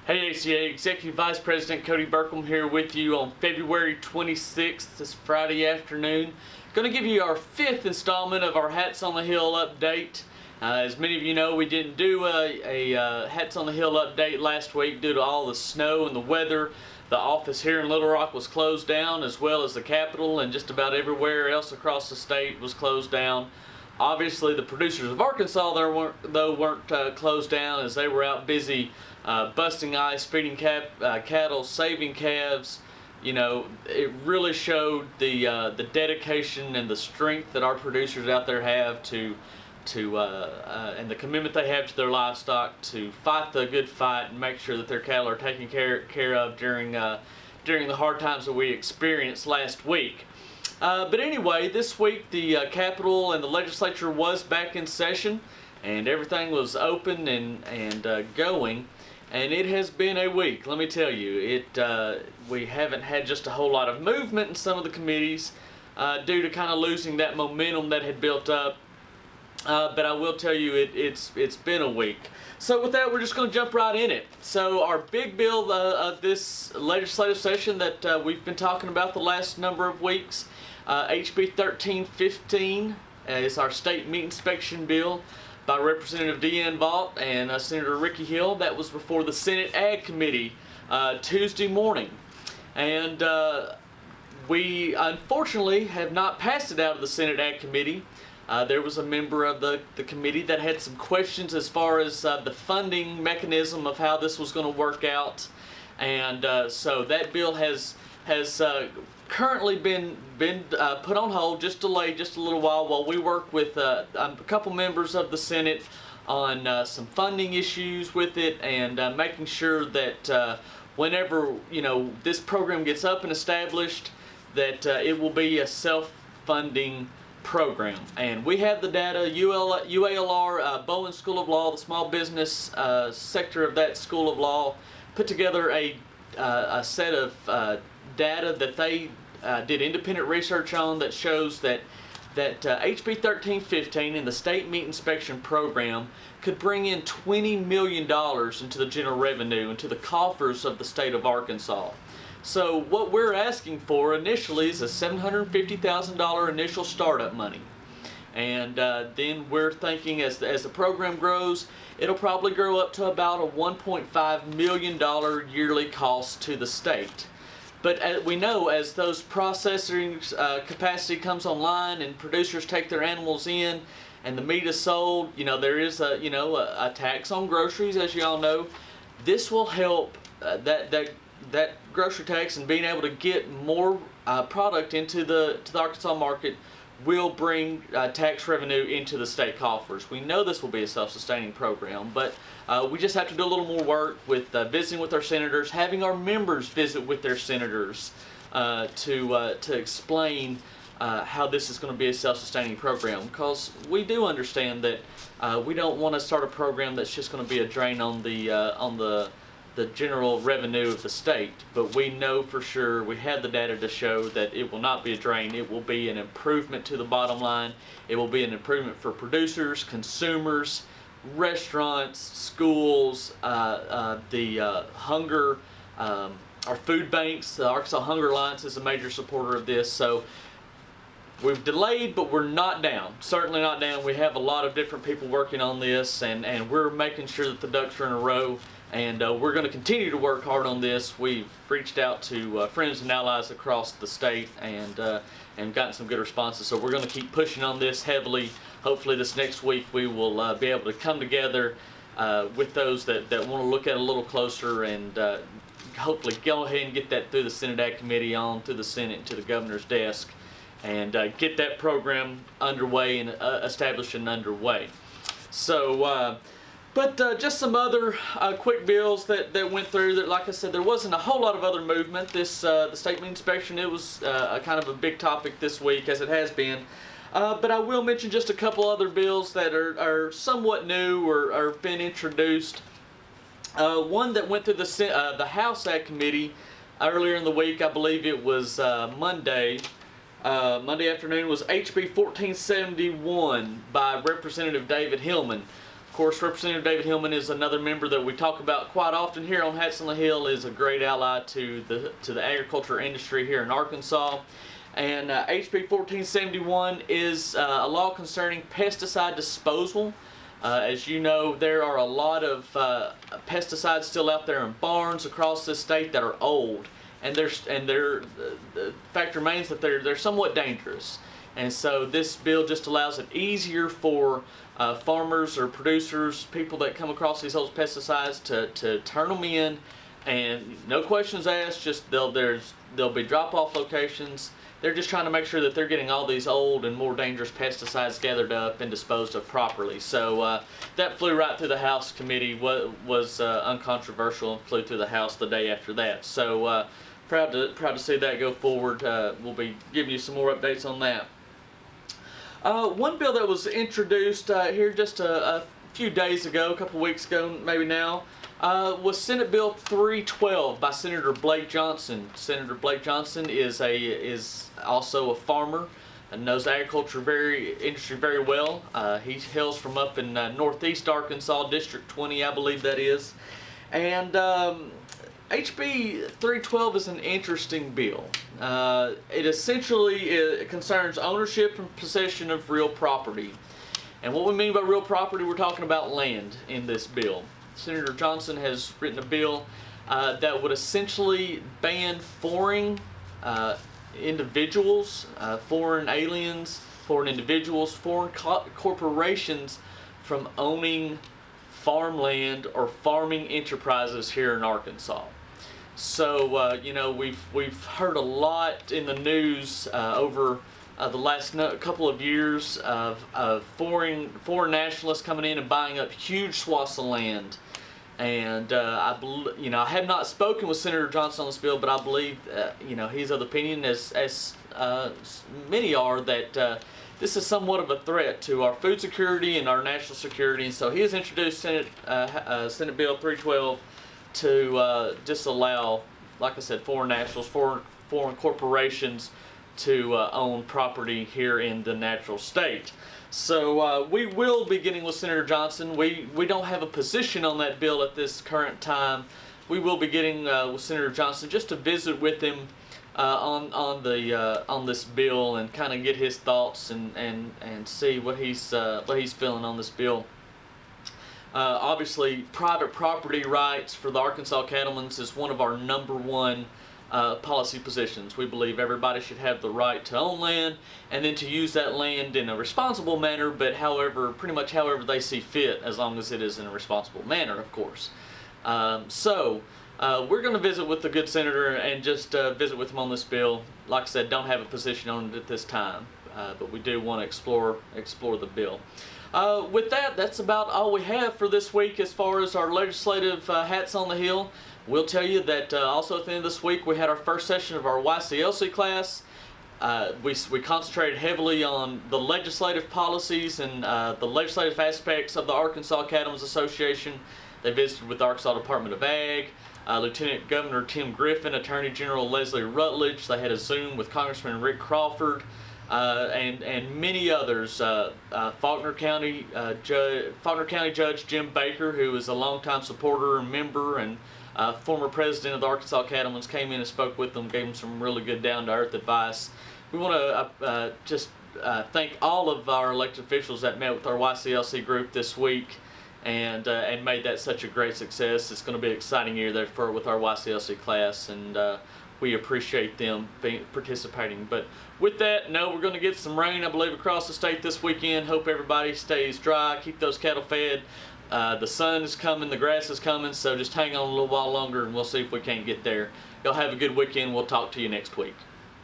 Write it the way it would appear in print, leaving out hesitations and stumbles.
Hey ACA, Executive Vice President Cody Burkham here with you on February 26th, this Friday afternoon. Going to give you our 5th installment of our Hats on the Hill update. As many of you know, we didn't do a Hats on the Hill update last week due to all the snow and the weather. The office here in Little Rock was closed down, as well as the Capitol, and just about everywhere else across the state was closed down. Obviously, the producers of Arkansas weren't closed down, as they were out busy busting ice, feeding cattle, saving calves. You know, it really showed the dedication and the strength that our producers out there have and the commitment they have to their livestock to fight the good fight and make sure that their cattle are taken care of during the hard times that we experienced last week. But anyway, this week the Capitol and the legislature was back in session, and everything was open and going. And it has been a week, let me tell you. We haven't had just a whole lot of movement in some of the committees due to kind of losing that momentum that had built up. But I will tell you, it's been a week. So with that, we're just going to jump right in it. So our big bill of this legislative session that we've been talking about the last number of weeks, HB 1315 is our state meat inspection bill by Representative Deanne Vaught and Senator Ricky Hill. That was before the Senate Ag Committee Tuesday morning. And we unfortunately have not passed it out of the Senate Ag Committee. There was a member of the committee that had some questions as far as the funding mechanism of how this was going to work out. And so that bill has currently been put on hold, just delayed just a little while we work with a couple members of the Senate on some funding issues with it, and making sure that whenever this program gets up and established, that it will be a self-funding program. And we have the data. UALR, Bowen School of Law, the small business sector of that School of Law, put together a set of data that they did independent research on that shows that HB 1315 and the state meat inspection program could bring in $20 million into the general revenue, into the coffers of the state of Arkansas. So what we're asking for initially is a $750,000 initial startup money. And then we're thinking as the program grows, it'll probably grow up to about a $1.5 million yearly cost to the state. But as we know, as those processing capacity comes online and producers take their animals in and the meat is sold, there is a tax on groceries, as you all know. This will help that grocery tax and being able to get more product into the Arkansas market will bring tax revenue into the state coffers. We know this will be a self-sustaining program, but we just have to do a little more work with visiting with our senators, having our members visit with their senators to explain how this is going to be a self-sustaining program, because we do understand that we don't want to start a program that's just going to be a drain on the general revenue of the state, but we know for sure, we have the data to show that it will not be a drain. It will be an improvement to the bottom line. It will be an improvement for producers, consumers, restaurants, schools, hunger, our food banks. The Arkansas Hunger Alliance is a major supporter of this. So we've delayed, but we're not down. Certainly not down. We have a lot of different people working on this, and we're making sure that the ducks are in a row. And we're going to continue to work hard on this. We've reached out to friends and allies across the state and gotten some good responses. So we're going to keep pushing on this heavily. Hopefully this next week we will be able to come together with those that want to look at it a little closer, and hopefully go ahead and get that through the Senate Ag Committee on to the Senate and to the governor's desk, and get that program underway and established and underway. So. But just some other quick bills that went through that, like I said, there wasn't a whole lot of other movement. The state meat inspection, it was a kind of a big topic this week, as it has been. But I will mention just a couple other bills that are somewhat new or been introduced. One that went through the House Ag Committee earlier in the week, I believe it was Monday afternoon, was HB 1471 by Representative David Hillman. course, Representative David Hillman is another member that we talk about quite often here on Hats on the Hill. Is a great ally to the agriculture industry here in Arkansas. And HB 1471 is a law concerning pesticide disposal. As you know, there are a lot of pesticides still out there in barns across this state that are old, and the fact remains that they're somewhat dangerous. And so this bill just allows it easier for farmers or producers, people that come across these old pesticides, to turn them in, and no questions asked. Just there'll be drop-off locations. They're just trying to make sure that they're getting all these old and more dangerous pesticides gathered up and disposed of properly. So that flew right through the House committee. Was uncontroversial and flew through the House the day after that. So proud to see that go forward. We'll be giving you some more updates on that. One bill that was introduced here just a few days ago, a couple weeks ago maybe now, was Senate Bill 312 by Senator Blake Johnson. Senator Blake Johnson is also a farmer and knows the agriculture industry very well. He hails from up in northeast Arkansas, District 20, I believe that is. And HB 312 is an interesting bill. It essentially concerns ownership and possession of real property. And what we mean by real property, we're talking about land in this bill. Senator Johnson has written a bill that would essentially ban foreign individuals, foreign aliens, foreign individuals, foreign corporations from owning farmland or farming enterprises here in Arkansas. So you know, we've heard a lot in the news over the last couple of years of foreign nationalists coming in and buying up huge swaths of land. And I have not spoken with Senator Johnson on this bill, but I believe he's of the opinion, as many are, that this is somewhat of a threat to our food security and our national security. And so he has introduced Senate Bill 312 to disallow, like I said, foreign nationals, foreign corporations to own property here in the natural state. So we will be getting with Senator Johnson. We don't have a position on that bill at this current time. We will be getting with Senator Johnson just to visit with him on this bill and kind of get his thoughts and see what he's feeling on this bill. Obviously, private property rights for the Arkansas cattlemen is one of our #1 policy positions. We believe everybody should have the right to own land and then to use that land in a responsible manner, but pretty much however they see fit, as long as it is in a responsible manner, of course. So we're going to visit with the good senator and just visit with him on this bill. Like I said, don't have a position on it at this time, but we do want to explore the bill. With that, that's about all we have for this week as far as our legislative hats on the hill. We'll tell you that also at the end of this week we had our first session of our YCLC class. We concentrated heavily on the legislative policies and the legislative aspects of the Arkansas Cattlemen's Association. They visited with the Arkansas Department of Ag, Lieutenant Governor Tim Griffin, Attorney General Leslie Rutledge. They had a Zoom with Congressman Rick Crawford and many others. Faulkner County Judge Jim Baker, who is a longtime supporter and member and former president of the Arkansas Cattlemen's, came in and spoke with them, gave them some really good down-to-earth advice. We want to just thank all of our elected officials that met with our YCLC group this week and made that such a great success. It's going to be an exciting year there with our YCLC class, and we appreciate them participating. But with that, we're going to get some rain, I believe, across the state this weekend. Hope everybody stays dry, keep those cattle fed. The sun is coming, the grass is coming, so just hang on a little while longer and we'll see if we can't get there. Y'all have a good weekend. We'll talk to you next week.